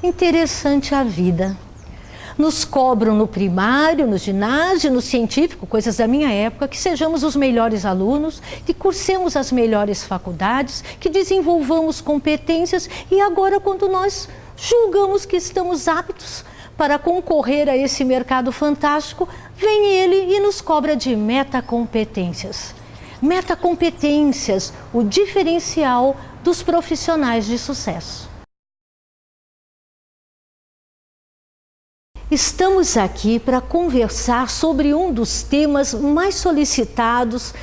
Interessante a vida. Nos cobram no primário, no ginásio, no científico, coisas da minha época, que sejamos os melhores alunos, que cursemos as melhores faculdades, que desenvolvamos competências e agora quando nós julgamos que estamos aptos para concorrer a esse mercado fantástico, vem ele e nos cobra de metacompetências. Metacompetências, o diferencial dos profissionais de sucesso. Estamos aqui para conversar sobre um dos temas mais solicitados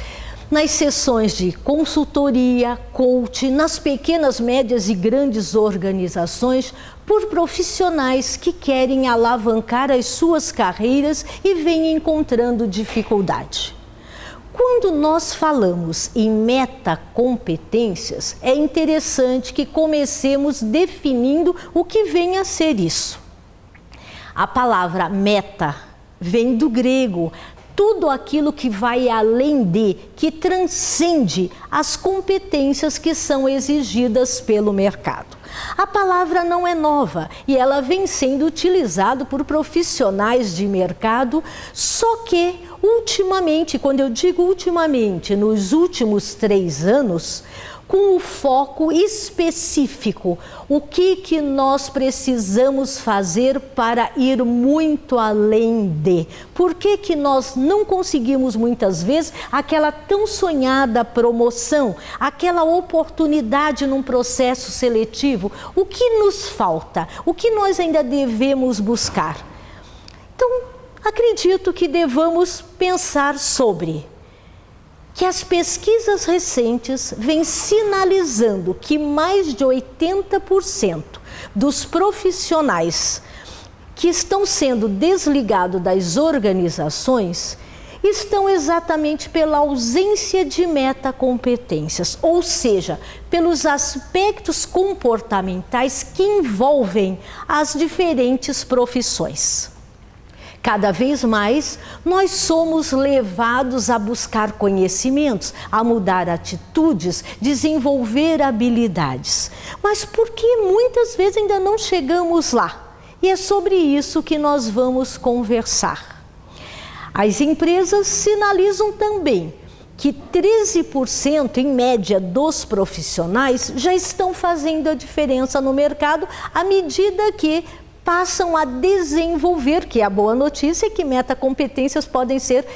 nas sessões de consultoria, coaching, nas pequenas, médias e grandes organizações, por profissionais que querem alavancar as suas carreiras e vêm encontrando dificuldade. Quando nós falamos em metacompetências, é interessante que comecemos definindo o que vem a ser isso. A palavra meta vem do grego, tudo aquilo que vai além de, que transcende as competências que são exigidas pelo mercado. A palavra não é nova e ela vem sendo utilizada por profissionais de mercado, só que ultimamente, quando eu digo ultimamente, nos últimos 3 anos, com o foco específico, o que nós precisamos fazer para ir muito além de. Por que nós não conseguimos muitas vezes aquela tão sonhada promoção, aquela oportunidade num processo seletivo? O que nos falta? O que nós ainda devemos buscar? Então, acredito que devamos pensar sobre que as pesquisas recentes vêm sinalizando que mais de 80% dos profissionais que estão sendo desligados das organizações estão exatamente pela ausência de metacompetências, ou seja, pelos aspectos comportamentais que envolvem as diferentes profissões. Cada vez mais, nós somos levados a buscar conhecimentos, a mudar atitudes, desenvolver habilidades. Mas por que muitas vezes ainda não chegamos lá? E é sobre isso que nós vamos conversar. As empresas sinalizam também que 13% em média dos profissionais já estão fazendo a diferença no mercado à medida que passam a desenvolver, que é a boa notícia, é que metacompetências podem ser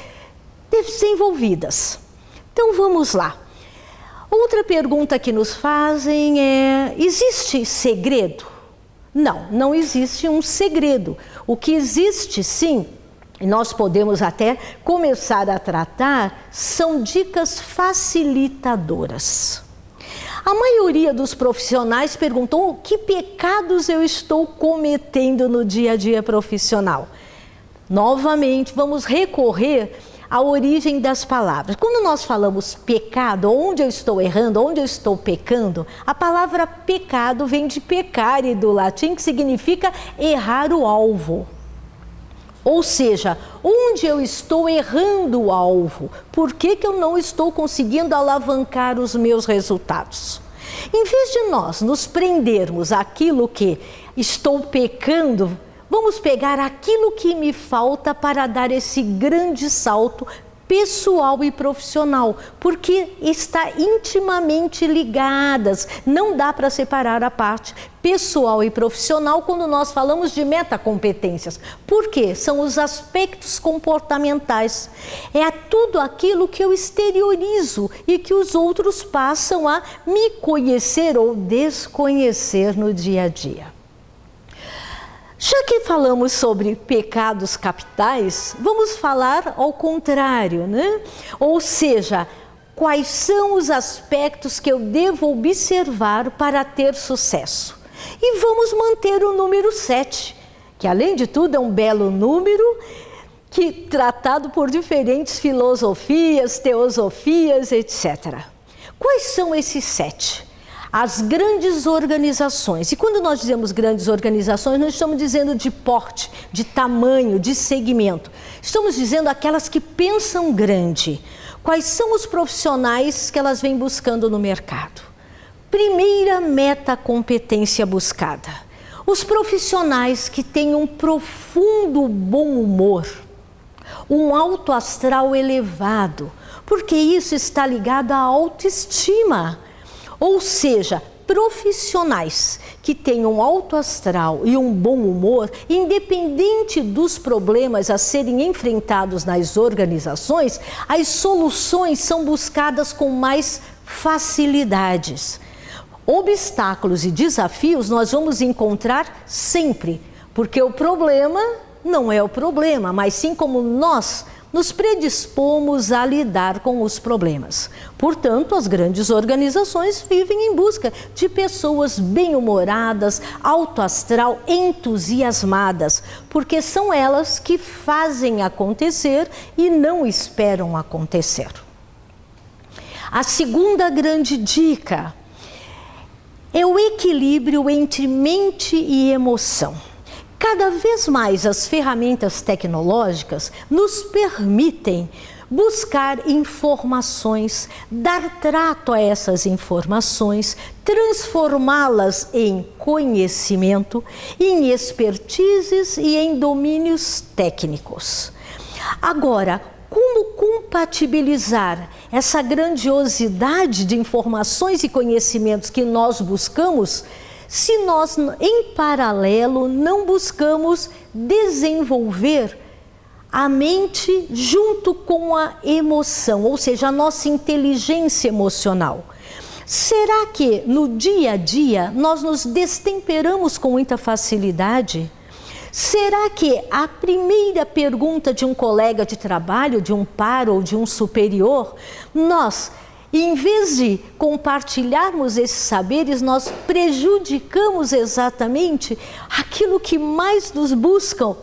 desenvolvidas. Então vamos lá. Outra pergunta que nos fazem é: existe segredo? Não, não existe um segredo. O que existe sim, e nós podemos até começar a tratar, são dicas facilitadoras. A maioria dos profissionais perguntou que pecados eu estou cometendo no dia a dia profissional. Novamente, vamos recorrer à origem das palavras. Quando nós falamos pecado, onde eu estou errando, onde eu estou pecando, a palavra pecado vem de peccare, do latim, que significa errar o alvo. Ou seja, onde eu estou errando o alvo? Por que eu não estou conseguindo alavancar os meus resultados? Em vez de nós nos prendermos àquilo que estou pecando, vamos pegar aquilo que me falta para dar esse grande salto pessoal e profissional, porque está intimamente ligadas, não dá para separar a parte pessoal e profissional quando nós falamos de metacompetências. Por quê? São os aspectos comportamentais, é tudo aquilo que eu exteriorizo e que os outros passam a me conhecer ou desconhecer no dia a dia. Já que falamos sobre pecados capitais, vamos falar ao contrário, né? Ou seja, quais são os aspectos que eu devo observar para ter sucesso? E vamos manter o número 7, que além de tudo é um belo número, que tratado por diferentes filosofias, teosofias, etc. Quais são esses 7? As grandes organizações. E quando nós dizemos grandes organizações, não estamos dizendo de porte, de tamanho, de segmento. Estamos dizendo aquelas que pensam grande. Quais são os profissionais que elas vêm buscando no mercado? Primeira metacompetência buscada: Os profissionais que têm um profundo bom humor, um alto astral elevado, porque isso está ligado à autoestima. Ou seja, profissionais que têm um alto astral e um bom humor, independente dos problemas a serem enfrentados nas organizações, as soluções são buscadas com mais facilidades. Obstáculos e desafios nós vamos encontrar sempre, porque o problema não é o problema, mas sim como nós nos predispomos a lidar com os problemas. Portanto, as grandes organizações vivem em busca de pessoas bem-humoradas, alto astral, entusiasmadas, porque são elas que fazem acontecer e não esperam acontecer. A segunda grande dica é o equilíbrio entre mente e emoção. Cada vez mais as ferramentas tecnológicas nos permitem buscar informações, dar trato a essas informações, transformá-las em conhecimento, em expertises e em domínios técnicos. Agora, como compatibilizar essa grandiosidade de informações e conhecimentos que nós buscamos, se nós, em paralelo, não buscamos desenvolver a mente junto com a emoção, ou seja, a nossa inteligência emocional? Será que no dia a dia nós nos destemperamos com muita facilidade? Será que a primeira pergunta de um colega de trabalho, de um par ou de um superior, nós, em vez de compartilharmos esses saberes, nós prejudicamos exatamente aquilo que mais nos buscam,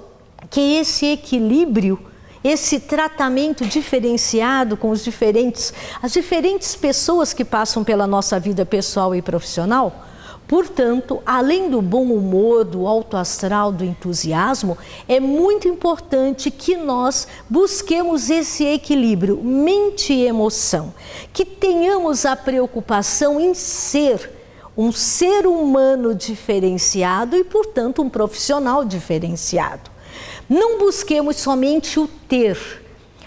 que é esse equilíbrio, esse tratamento diferenciado com as diferentes pessoas que passam pela nossa vida pessoal e profissional. Portanto, além do bom humor, do alto astral, do entusiasmo, é muito importante que nós busquemos esse equilíbrio mente e emoção, que tenhamos a preocupação em ser um ser humano diferenciado e, portanto, um profissional diferenciado. Não busquemos somente o ter,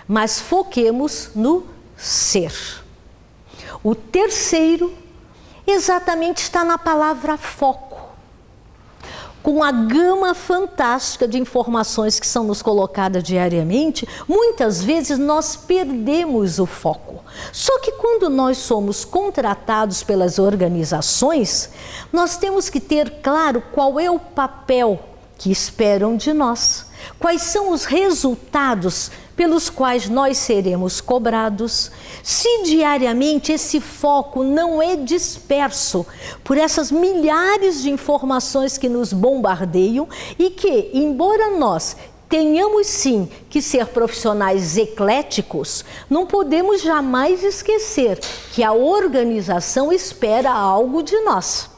mas foquemos no ser. O terceiro exatamente está na palavra foco. Com a gama fantástica de informações que são nos colocadas diariamente, muitas vezes nós perdemos o foco. Só que quando nós somos contratados pelas organizações, nós temos que ter claro qual é o papel que esperam de nós, quais são os resultados pelos quais nós seremos cobrados. Se diariamente esse foco não é disperso por essas milhares de informações que nos bombardeiam e que, embora nós tenhamos sim que ser profissionais ecléticos, não podemos jamais esquecer que a organização espera algo de nós.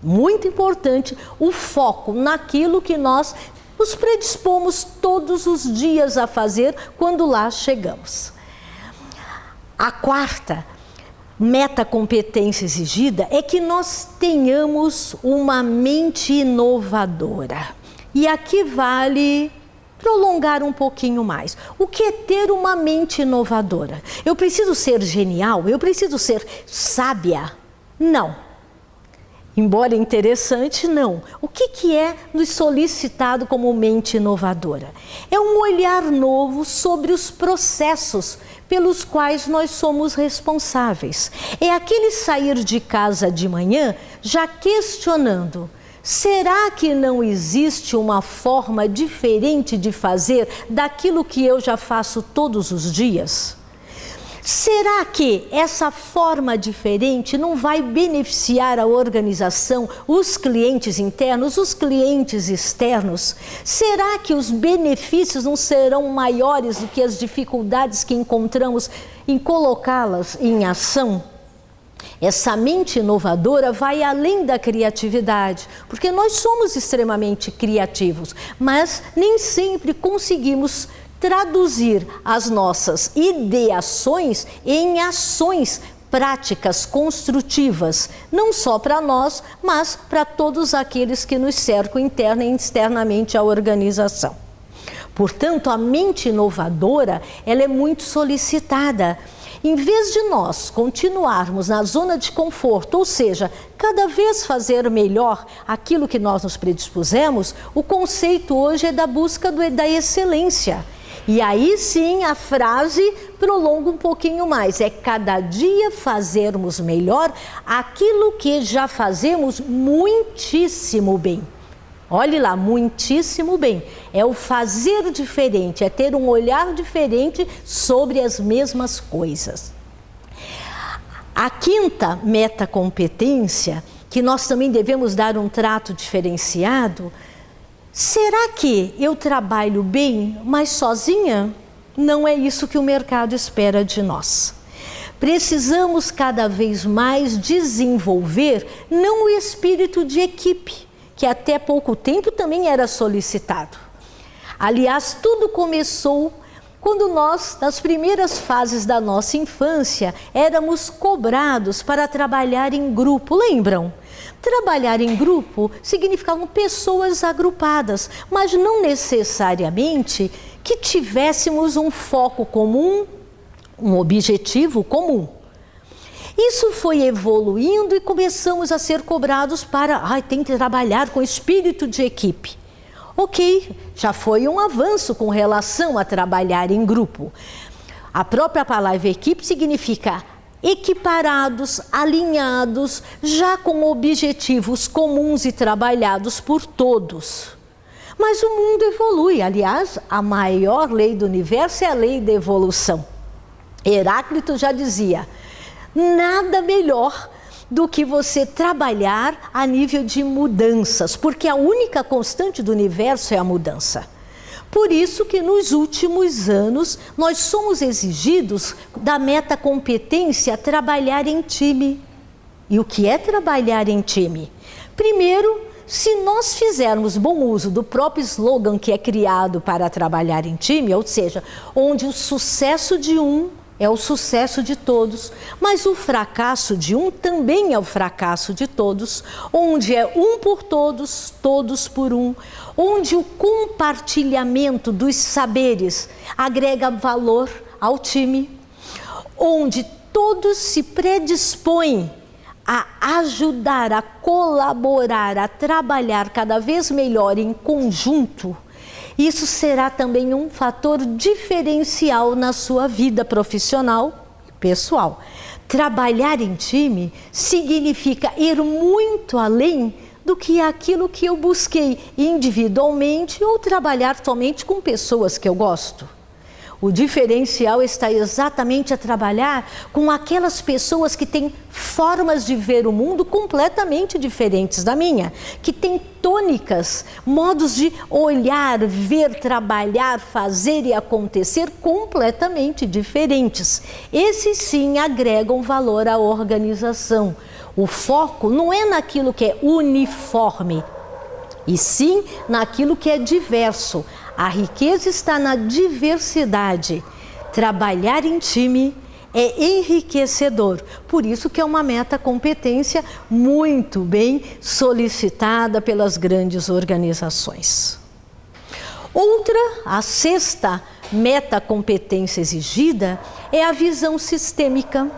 Muito importante o foco naquilo que nós nos predispomos todos os dias a fazer quando lá chegamos. A quarta metacompetência exigida é que nós tenhamos uma mente inovadora. E aqui vale prolongar um pouquinho mais. O que é ter uma mente inovadora? Eu preciso ser genial? Eu preciso ser sábia? Não. Embora interessante, não. O que é nos solicitado como mente inovadora? É um olhar novo sobre os processos pelos quais nós somos responsáveis. É aquele sair de casa de manhã já questionando: será que não existe uma forma diferente de fazer daquilo que eu já faço todos os dias? Será que essa forma diferente não vai beneficiar a organização, os clientes internos, os clientes externos? Será que os benefícios não serão maiores do que as dificuldades que encontramos em colocá-las em ação? Essa mente inovadora vai além da criatividade, porque nós somos extremamente criativos, mas nem sempre conseguimos traduzir as nossas ideações em ações práticas construtivas, não só para nós, mas para todos aqueles que nos cercam interna e externamente à organização. Portanto, a mente inovadora, ela é muito solicitada. Em vez de nós continuarmos na zona de conforto, ou seja, cada vez fazer melhor aquilo que nós nos predispusemos, o conceito hoje é da busca da excelência. E aí sim a frase prolonga um pouquinho mais, é cada dia fazermos melhor aquilo que já fazemos muitíssimo bem. Olhe lá, muitíssimo bem. É o fazer diferente, é ter um olhar diferente sobre as mesmas coisas. A quinta metacompetência, que nós também devemos dar um trato diferenciado, será que eu trabalho bem, mas sozinha? Não é isso que o mercado espera de nós. Precisamos cada vez mais desenvolver não o espírito de equipe, que até pouco tempo também era solicitado. Aliás, tudo começou quando nós, nas primeiras fases da nossa infância, éramos cobrados para trabalhar em grupo, lembram? Trabalhar em grupo significavam pessoas agrupadas, mas não necessariamente que tivéssemos um foco comum, um objetivo comum. Isso foi evoluindo e começamos a ser cobrados para, tem que trabalhar com espírito de equipe. Ok, já foi um avanço com relação a trabalhar em grupo. A própria palavra equipe significa equiparados, alinhados, já com objetivos comuns e trabalhados por todos. Mas o mundo evolui, aliás, a maior lei do universo é a lei da evolução. Heráclito já dizia, nada melhor do que você trabalhar a nível de mudanças, porque a única constante do universo é a mudança. Por isso que nos últimos anos nós somos exigidos da metacompetência trabalhar em time. E o que é trabalhar em time? Primeiro, se nós fizermos bom uso do próprio slogan que é criado para trabalhar em time, ou seja, onde o sucesso de um é o sucesso de todos, mas o fracasso de um também é o fracasso de todos, onde é um por todos, todos por um, onde o compartilhamento dos saberes agrega valor ao time, onde todos se predispõem a ajudar, a colaborar, a trabalhar cada vez melhor em conjunto. Isso será também um fator diferencial na sua vida profissional e pessoal. Trabalhar em time significa ir muito além do que aquilo que eu busquei individualmente ou trabalhar somente com pessoas que eu gosto. O diferencial está exatamente a trabalhar com aquelas pessoas que têm formas de ver o mundo completamente diferentes da minha, que têm tônicas, modos de olhar, ver, trabalhar, fazer e acontecer completamente diferentes. Esses sim agregam valor à organização. O foco não é naquilo que é uniforme, e sim naquilo que é diverso. A riqueza está na diversidade. Trabalhar em time é enriquecedor. Por isso que é uma metacompetência muito bem solicitada pelas grandes organizações. Outra, a sexta metacompetência exigida é a visão sistêmica.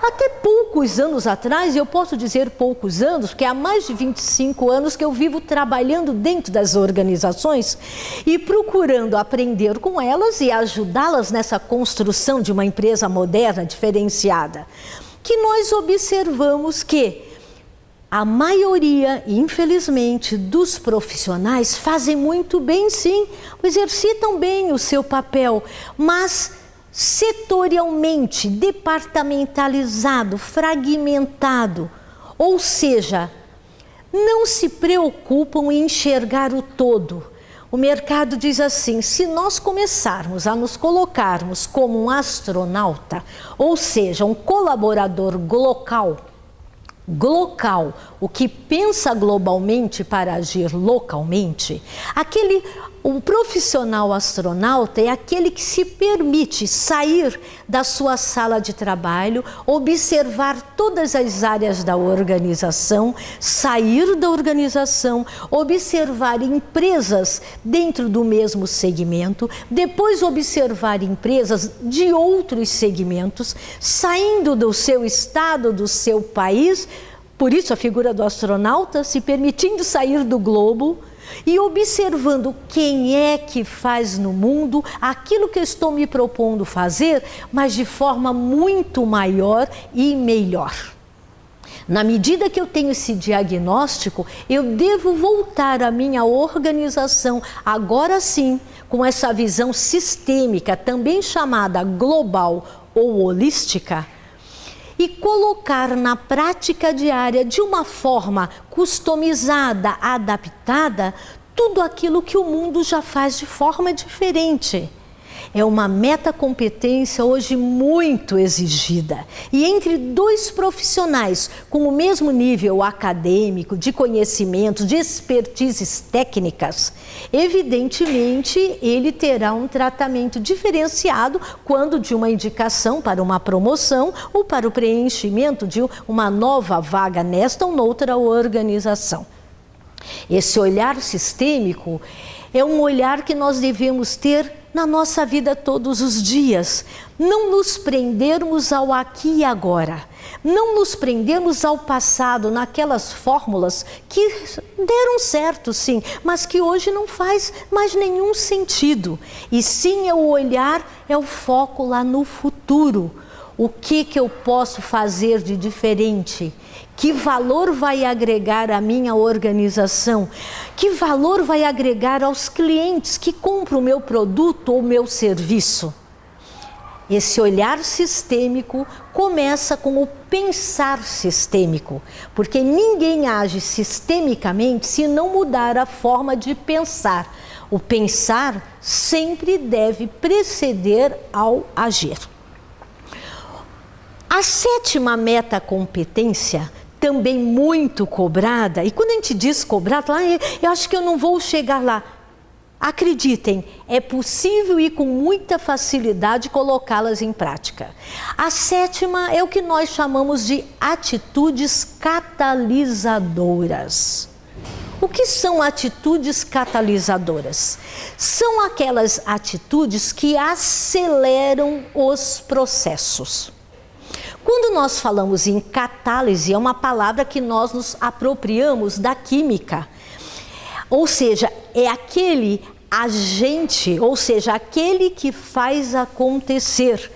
Até poucos anos atrás, eu posso dizer poucos anos, porque há mais de 25 anos que eu vivo trabalhando dentro das organizações e procurando aprender com elas e ajudá-las nessa construção de uma empresa moderna, diferenciada, que nós observamos que a maioria, infelizmente, dos profissionais fazem muito bem, sim, exercitam bem o seu papel, mas setorialmente, departamentalizado, fragmentado, ou seja, não se preocupam em enxergar o todo. O mercado diz assim, se nós começarmos a nos colocarmos como um astronauta, ou seja, um colaborador glocal, o que pensa globalmente para agir localmente, aquele O profissional astronauta é aquele que se permite sair da sua sala de trabalho, observar todas as áreas da organização, sair da organização, observar empresas dentro do mesmo segmento, depois observar empresas de outros segmentos, saindo do seu estado, do seu país, por isso a figura do astronauta, se permitindo sair do globo, e observando quem é que faz no mundo aquilo que eu estou me propondo fazer, mas de forma muito maior e melhor. Na medida que eu tenho esse diagnóstico, eu devo voltar à minha organização, agora sim, com essa visão sistêmica, também chamada global ou holística, e colocar na prática diária, de uma forma customizada, adaptada, tudo aquilo que o mundo já faz de forma diferente. É uma metacompetência hoje muito exigida. E entre dois profissionais com o mesmo nível acadêmico, de conhecimento, de expertises técnicas, evidentemente ele terá um tratamento diferenciado quando de uma indicação para uma promoção ou para o preenchimento de uma nova vaga nesta ou noutra organização. Esse olhar sistêmico é um olhar que nós devemos ter na nossa vida todos os dias, não nos prendermos ao aqui e agora, não nos prendermos ao passado, naquelas fórmulas que deram certo sim, mas que hoje não faz mais nenhum sentido. E sim, é o olhar, é o foco lá no futuro. O que eu posso fazer de diferente? Que valor vai agregar à minha organização? Que valor vai agregar aos clientes que compram o meu produto ou o meu serviço? Esse olhar sistêmico começa com o pensar sistêmico, porque ninguém age sistemicamente se não mudar a forma de pensar. O pensar sempre deve preceder ao agir. A sétima metacompetência, também muito cobrada, e quando a gente diz cobrada, eu acho que eu não vou chegar lá. Acreditem, é possível e com muita facilidade colocá-las em prática. A sétima é o que nós chamamos de atitudes catalisadoras. O que são atitudes catalisadoras? São aquelas atitudes que aceleram os processos. Quando nós falamos em catálise, é uma palavra que nós nos apropriamos da química. Ou seja, é aquele agente, ou seja, aquele que faz acontecer,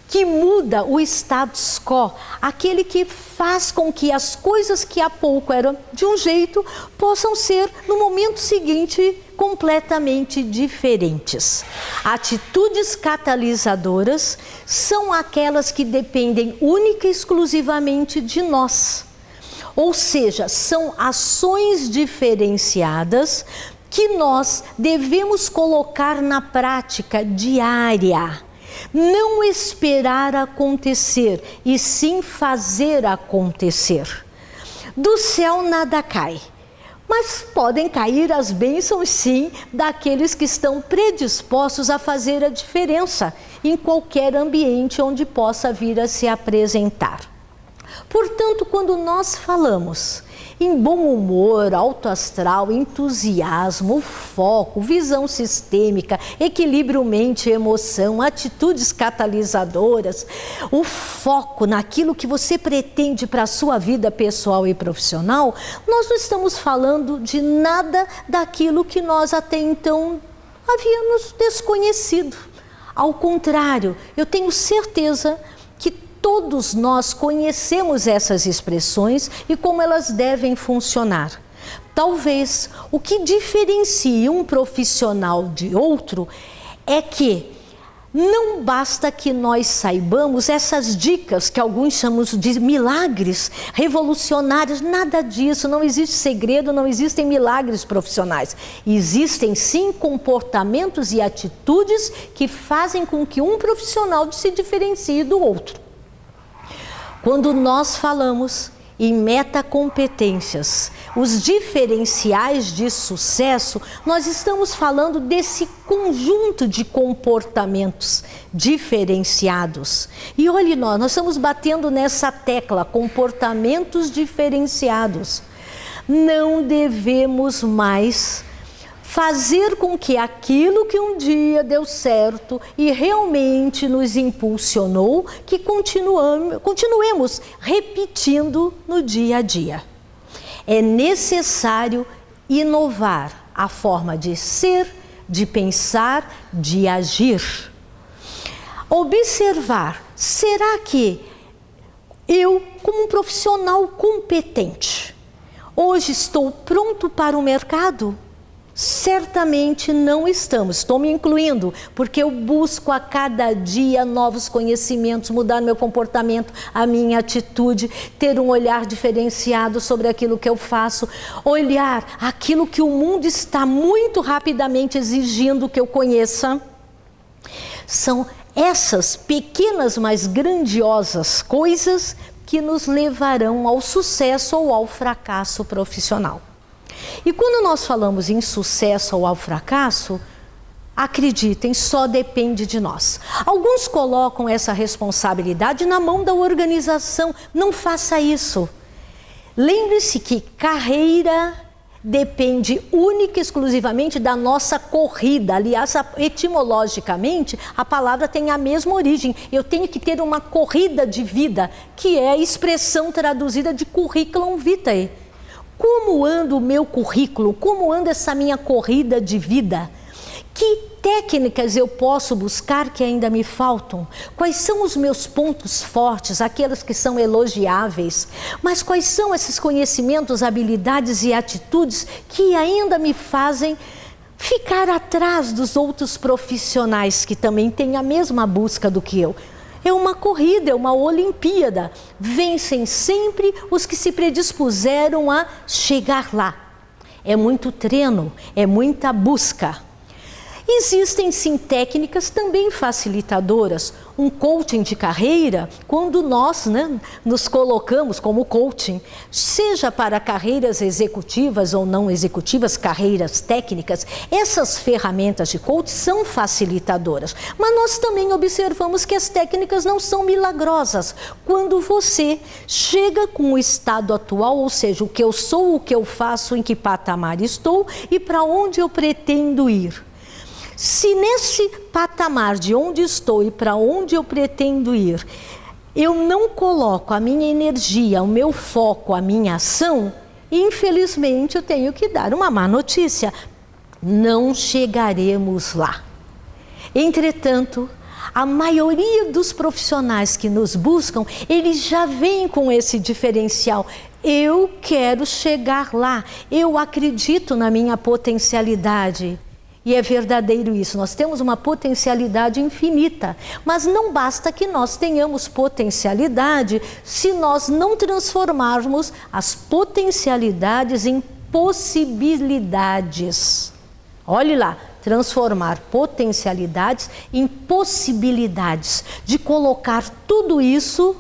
que muda o status quo, aquele que faz com que as coisas que há pouco eram de um jeito, possam ser, no momento seguinte, completamente diferentes. Atitudes catalisadoras são aquelas que dependem única e exclusivamente de nós. Ou seja, são ações diferenciadas que nós devemos colocar na prática diária. Não esperar acontecer, e sim fazer acontecer. Do céu nada cai, mas podem cair as bênçãos sim daqueles que estão predispostos a fazer a diferença em qualquer ambiente onde possa vir a se apresentar. Portanto, quando nós falamos em bom humor, alto astral, entusiasmo, foco, visão sistêmica, equilíbrio mente e emoção, atitudes catalisadoras, o foco naquilo que você pretende para a sua vida pessoal e profissional, nós não estamos falando de nada daquilo que nós até então havíamos desconhecido. Ao contrário, eu tenho certeza que todos nós conhecemos essas expressões e como elas devem funcionar. Talvez o que diferencie um profissional de outro é que não basta que nós saibamos essas dicas que alguns chamam de milagres revolucionários, nada disso, não existe segredo, não existem milagres profissionais. Existem sim comportamentos e atitudes que fazem com que um profissional se diferencie do outro. Quando nós falamos em metacompetências, os diferenciais de sucesso, nós estamos falando desse conjunto de comportamentos diferenciados. E olhe nós estamos batendo nessa tecla, comportamentos diferenciados. Não devemos mais fazer com que aquilo que um dia deu certo e realmente nos impulsionou, que continuemos repetindo no dia a dia. É necessário inovar a forma de ser, de pensar, de agir. Observar, será que eu, como um profissional competente, hoje estou pronto para o mercado? Certamente não estamos, estou me incluindo, porque eu busco a cada dia novos conhecimentos, mudar meu comportamento, a minha atitude, ter um olhar diferenciado sobre aquilo que eu faço, olhar aquilo que o mundo está muito rapidamente exigindo que eu conheça. São essas pequenas, mas grandiosas coisas que nos levarão ao sucesso ou ao fracasso profissional. E quando nós falamos em sucesso ou ao fracasso, acreditem, só depende de nós. Alguns colocam essa responsabilidade na mão da organização. Não faça isso. Lembre-se que carreira depende única e exclusivamente da nossa corrida. Aliás, etimologicamente, a palavra tem a mesma origem. Eu tenho que ter uma corrida de vida, que é a expressão traduzida de curriculum vitae. Como anda o meu currículo? Como anda essa minha corrida de vida? Que técnicas eu posso buscar que ainda me faltam? Quais são os meus pontos fortes, aqueles que são elogiáveis? Mas quais são esses conhecimentos, habilidades e atitudes que ainda me fazem ficar atrás dos outros profissionais que também têm a mesma busca do que eu? É uma corrida, é uma Olimpíada. Vencem sempre os que se predispuseram a chegar lá. É muito treino, é muita busca. Existem sim técnicas também facilitadoras. Um coaching de carreira, quando nós nos colocamos como coaching, seja para carreiras executivas ou não executivas, carreiras técnicas, essas ferramentas de coaching são facilitadoras. Mas nós também observamos que as técnicas não são milagrosas. Quando você chega com o estado atual, ou seja, o que eu sou, o que eu faço, em que patamar estou e para onde eu pretendo ir. Se nesse patamar de onde estou e para onde eu pretendo ir, eu não coloco a minha energia, o meu foco, a minha ação, infelizmente eu tenho que dar uma má notícia. Não chegaremos lá. Entretanto, a maioria dos profissionais que nos buscam, eles já vêm com esse diferencial. Eu quero chegar lá, eu acredito na minha potencialidade. E é verdadeiro isso, nós temos uma potencialidade infinita, mas não basta que nós tenhamos potencialidade se nós não transformarmos as potencialidades em possibilidades. Olhe lá, transformar potencialidades em possibilidades, de colocar tudo isso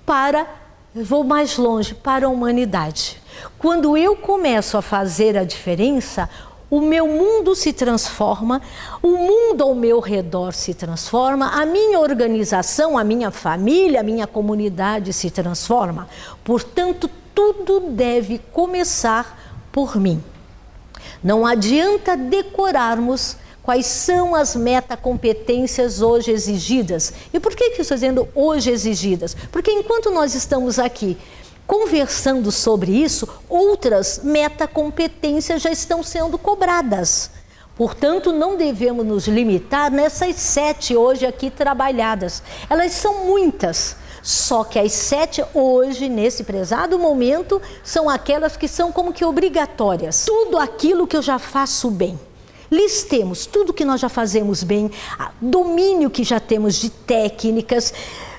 para, vou mais longe, para a humanidade. Quando eu começo a fazer a diferença, o meu mundo se transforma, o mundo ao meu redor se transforma, a minha organização, a minha família, a minha comunidade se transforma. Portanto, tudo deve começar por mim. Não adianta decorarmos quais são as metacompetências hoje exigidas. E por que eu estou dizendo hoje exigidas? Porque enquanto nós estamos aqui conversando sobre isso, outras metacompetências já estão sendo cobradas. Portanto, não devemos nos limitar nessas 7 hoje aqui trabalhadas. Elas são muitas, só que as 7 hoje, nesse prezado momento, são aquelas que são como que obrigatórias. Tudo aquilo que eu já faço bem. Listemos tudo que nós já fazemos bem, domínio que já temos de técnicas,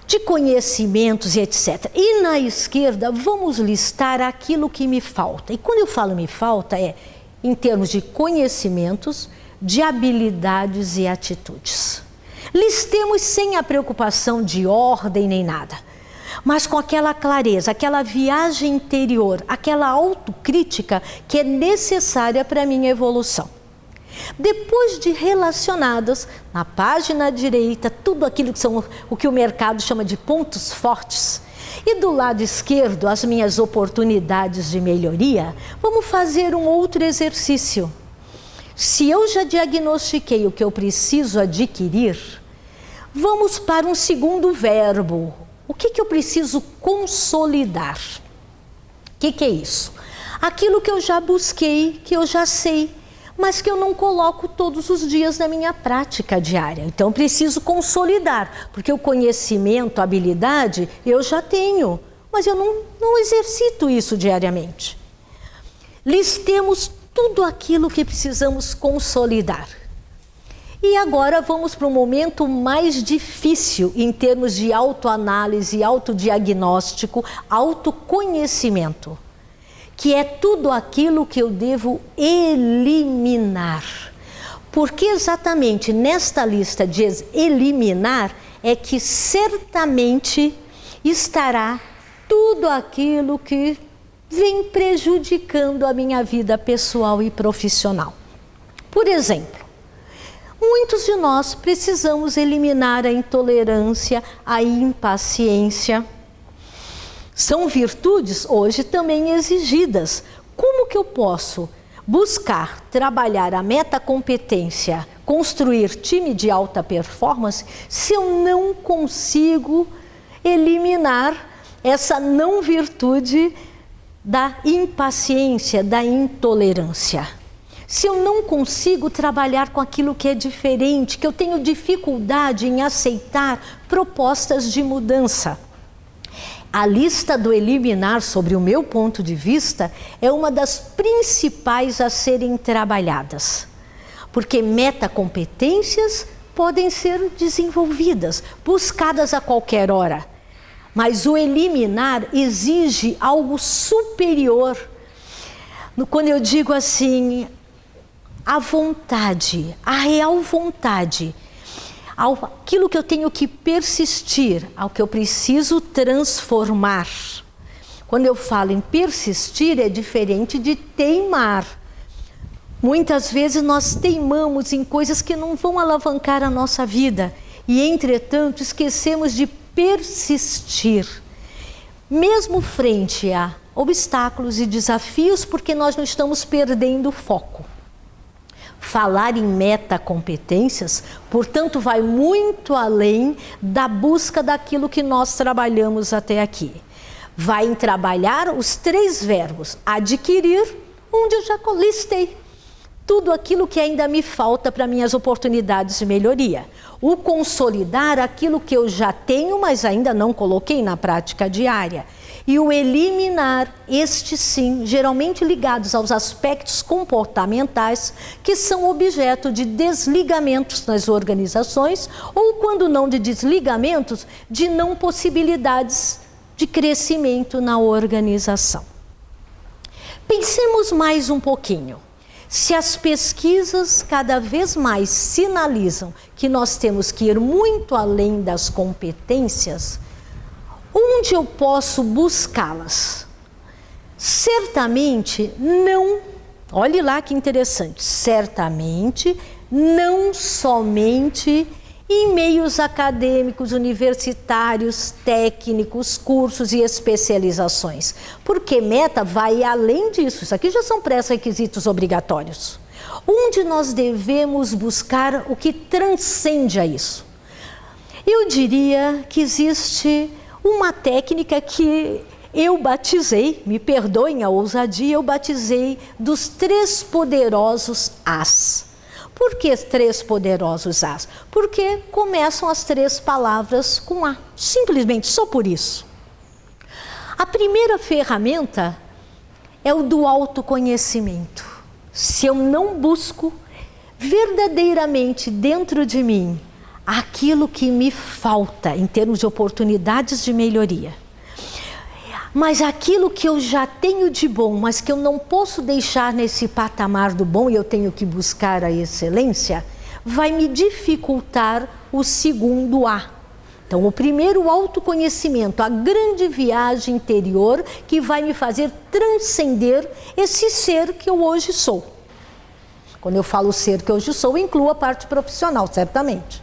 de conhecimentos e etc. E na esquerda, vamos listar aquilo que me falta. E quando eu falo me falta, é em termos de conhecimentos, de habilidades e atitudes. Listemos sem a preocupação de ordem nem nada. mas com aquela clareza, aquela viagem interior, aquela autocrítica que é necessária para a minha evolução. Depois de relacionadas, na página direita, tudo aquilo que são o que o mercado chama de pontos fortes, e do lado esquerdo, as minhas oportunidades de melhoria, vamos fazer um outro exercício. Se eu já diagnostiquei o que eu preciso adquirir, vamos para um segundo verbo. O que eu preciso consolidar? O que é isso? Aquilo que eu já busquei, que eu já sei, mas que eu não coloco todos os dias na minha prática diária. Então, preciso consolidar, porque o conhecimento, a habilidade, eu já tenho, mas eu não exercito isso diariamente. Listemos tudo aquilo que precisamos consolidar. E agora vamos para um momento mais difícil em termos de autoanálise, autodiagnóstico, autoconhecimento, que é tudo aquilo que eu devo eliminar. Porque exatamente nesta lista de eliminar é que certamente estará tudo aquilo que vem prejudicando a minha vida pessoal e profissional. Por exemplo, muitos de nós precisamos eliminar a intolerância, a impaciência. São virtudes hoje também exigidas. Como que eu posso buscar trabalhar a metacompetência, construir time de alta performance, se eu não consigo eliminar essa não virtude da impaciência, da intolerância? Se eu não consigo trabalhar com aquilo que é diferente, que eu tenho dificuldade em aceitar propostas de mudança. A lista do eliminar, sobre o meu ponto de vista, é uma das principais a serem trabalhadas. Porque metacompetências podem ser desenvolvidas, buscadas a qualquer hora. Mas o eliminar exige algo superior. Quando eu digo assim, a vontade, a real vontade, aquilo que eu tenho que persistir, ao que eu preciso transformar. Quando eu falo em persistir, é diferente de teimar. Muitas vezes nós teimamos em coisas que não vão alavancar a nossa vida e, entretanto, esquecemos de persistir, mesmo frente a obstáculos e desafios, porque nós não estamos perdendo o foco. Falar em metacompetências, portanto, vai muito além da busca daquilo que nós trabalhamos até aqui. Vai em trabalhar os 3 verbos: adquirir, onde eu já listei tudo aquilo que ainda me falta para minhas oportunidades de melhoria. O consolidar, aquilo que eu já tenho, mas ainda não coloquei na prática diária. E o eliminar, estes sim, geralmente ligados aos aspectos comportamentais que são objeto de desligamentos nas organizações ou, quando não de desligamentos, de não possibilidades de crescimento na organização. Pensemos mais um pouquinho. Se as pesquisas cada vez mais sinalizam que nós temos que ir muito além das competências, onde eu posso buscá-las? Certamente não, olhe lá que interessante, certamente não somente em meios acadêmicos, universitários, técnicos, cursos e especializações. Porque meta vai além disso, isso aqui já são pré-requisitos obrigatórios. Onde nós devemos buscar o que transcende a isso? Eu diria que existe uma técnica que eu batizei, me perdoem a ousadia, eu batizei dos 3 poderosos As. Por que 3 poderosos As? Porque começam as 3 palavras com A, simplesmente só por isso. A primeira ferramenta é o do autoconhecimento. Se eu não busco verdadeiramente dentro de mim aquilo que me falta em termos de oportunidades de melhoria, mas aquilo que eu já tenho de bom, mas que eu não posso deixar nesse patamar do bom e eu tenho que buscar a excelência, vai me dificultar o segundo A, Então, o primeiro, o autoconhecimento, a grande viagem interior que vai me fazer transcender esse ser que eu hoje sou. Quando eu falo ser que eu hoje sou, incluo a parte profissional, certamente.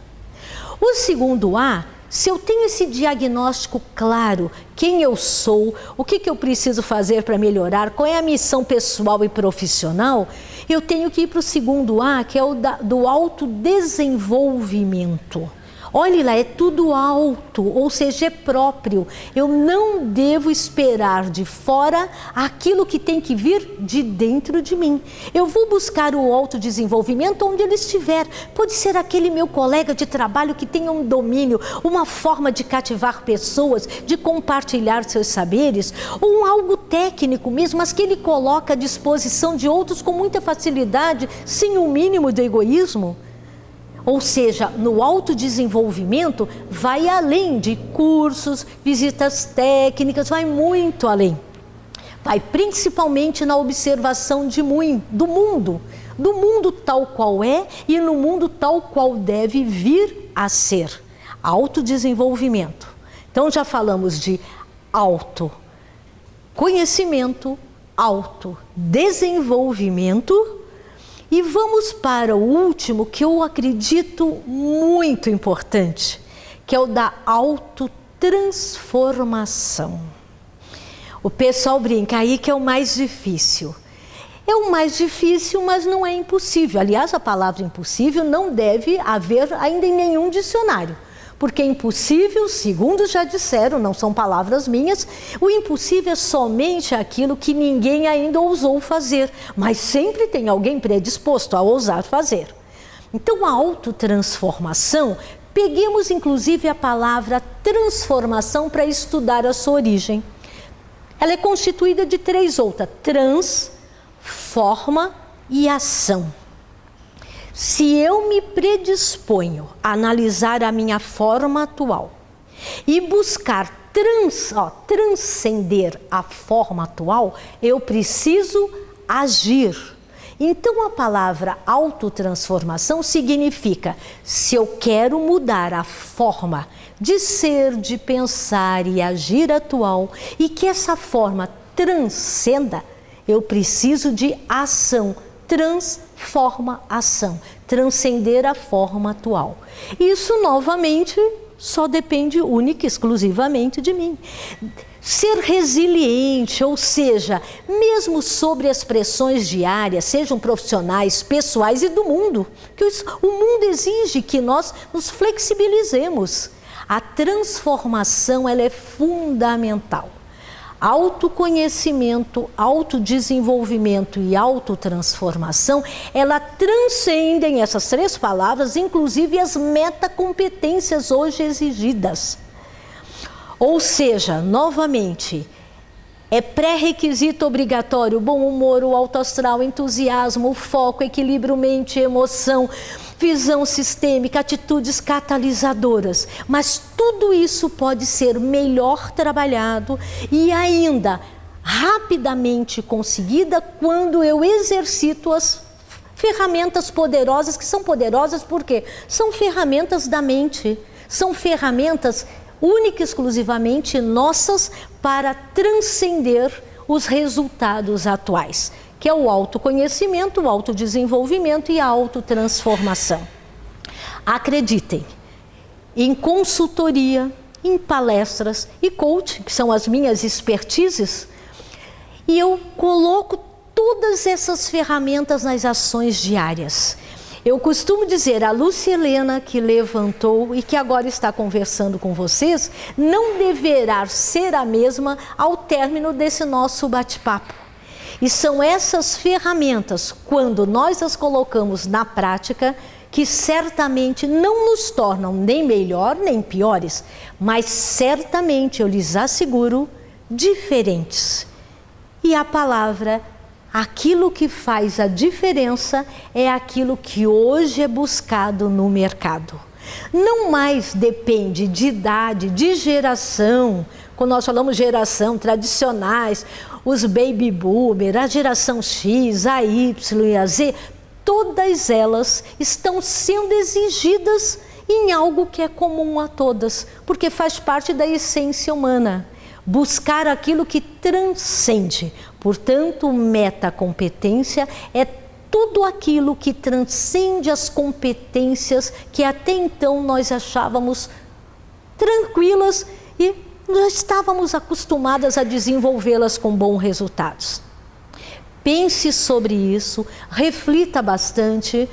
O segundo A, se eu tenho esse diagnóstico claro, quem eu sou, o que eu preciso fazer para melhorar, qual é a missão pessoal e profissional, eu tenho que ir para o segundo A, que é o do autodesenvolvimento. Olhe lá, é tudo alto, ou seja, é próprio. Eu não devo esperar de fora aquilo que tem que vir de dentro de mim. Eu vou buscar o autodesenvolvimento onde ele estiver. Pode ser aquele meu colega de trabalho que tenha um domínio, uma forma de cativar pessoas, de compartilhar seus saberes, ou algo técnico mesmo, mas que ele coloca à disposição de outros com muita facilidade, sem o mínimo de egoísmo. Ou seja, no autodesenvolvimento vai além de cursos, visitas técnicas, vai muito além. Vai principalmente na observação do mundo tal qual é e no mundo tal qual deve vir a ser. Autodesenvolvimento. Então já falamos de autoconhecimento, autodesenvolvimento. E vamos para o último, que eu acredito muito importante, que é o da autotransformação. O pessoal brinca aí que é o mais difícil. É o mais difícil, mas não é impossível. Aliás, a palavra impossível não deve haver ainda em nenhum dicionário. Porque impossível, segundo já disseram, não são palavras minhas, o impossível é somente aquilo que ninguém ainda ousou fazer, mas sempre tem alguém predisposto a ousar fazer. Então, a autotransformação, peguemos inclusive a palavra transformação para estudar a sua origem. Ela é constituída de 3 outras: trans, forma e ação. Se eu me predisponho a analisar a minha forma atual e buscar transcender a forma atual, eu preciso agir. Então a palavra autotransformação significa, se eu quero mudar a forma de ser, de pensar e agir atual e que essa forma transcenda, eu preciso de ação. Transformação, transcender a forma atual. Isso, novamente, só depende única e exclusivamente de mim. Ser resiliente, ou seja, mesmo sobre as pressões diárias, sejam profissionais, pessoais e do mundo, que o mundo exige que nós nos flexibilizemos. A transformação, ela é fundamental. Autoconhecimento, autodesenvolvimento e autotransformação, ela transcendem essas 3 palavras, inclusive as metacompetências hoje exigidas. Ou seja, novamente, é pré-requisito obrigatório o bom humor, o alto astral, o entusiasmo, o foco, equilíbrio mente, emoção, visão sistêmica, atitudes catalisadoras. Mas tudo isso pode ser melhor trabalhado e ainda rapidamente conseguida quando eu exercito as ferramentas poderosas, que são poderosas porque são ferramentas da mente, são ferramentas única e exclusivamente nossas para transcender os resultados atuais, que é o autoconhecimento, o autodesenvolvimento e a autotransformação. Acreditem, em consultoria, em palestras e coaching, que são as minhas expertises, e eu coloco todas essas ferramentas nas ações diárias. Eu costumo dizer, a Lúcia Helena, que levantou e que agora está conversando com vocês, não deverá ser a mesma ao término desse nosso bate-papo. E são essas ferramentas, quando nós as colocamos na prática, que certamente não nos tornam nem melhor nem piores, mas certamente, eu lhes asseguro, diferentes. E a palavra, aquilo que faz a diferença é aquilo que hoje é buscado no mercado. Não mais depende de idade, de geração. Quando nós falamos geração tradicionais, os baby boomer, a geração X, a Y e a Z, todas elas estão sendo exigidas em algo que é comum a todas, porque faz parte da essência humana. Buscar aquilo que transcende. Portanto, metacompetência é tudo aquilo que transcende as competências que até então nós achávamos tranquilas e nós estávamos acostumadas a desenvolvê-las com bons resultados. Pense sobre isso, reflita bastante.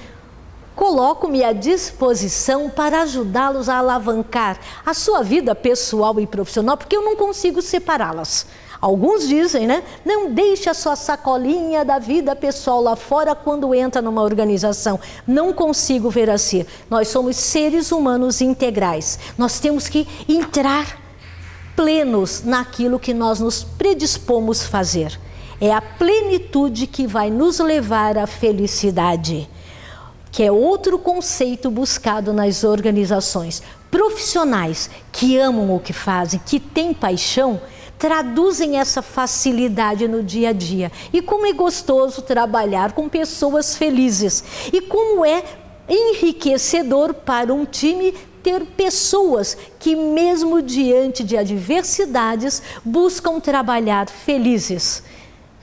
Coloco-me à disposição para ajudá-los a alavancar a sua vida pessoal e profissional, porque eu não consigo separá-las. Alguns dizem, né? Não deixe a sua sacolinha da vida pessoal lá fora quando entra numa organização. Não consigo ver assim. Nós somos seres humanos integrais. Nós temos que entrar plenos naquilo que nós nos predispomos fazer. É a plenitude que vai nos levar à felicidade, que é outro conceito buscado nas organizações. Profissionais que amam o que fazem, que têm paixão, traduzem essa facilidade no dia a dia. E como é gostoso trabalhar com pessoas felizes. E como é enriquecedor para um time ter pessoas que, mesmo diante de adversidades, buscam trabalhar felizes.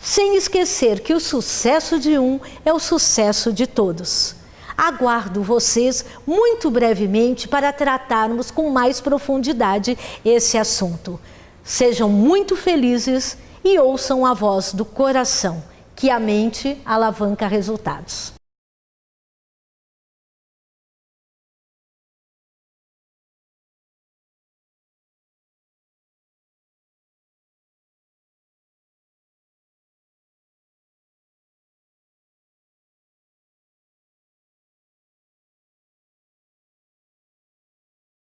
Sem esquecer que o sucesso de um é o sucesso de todos. Aguardo vocês muito brevemente para tratarmos com mais profundidade esse assunto. Sejam muito felizes e ouçam a voz do coração, que a mente alavanca resultados.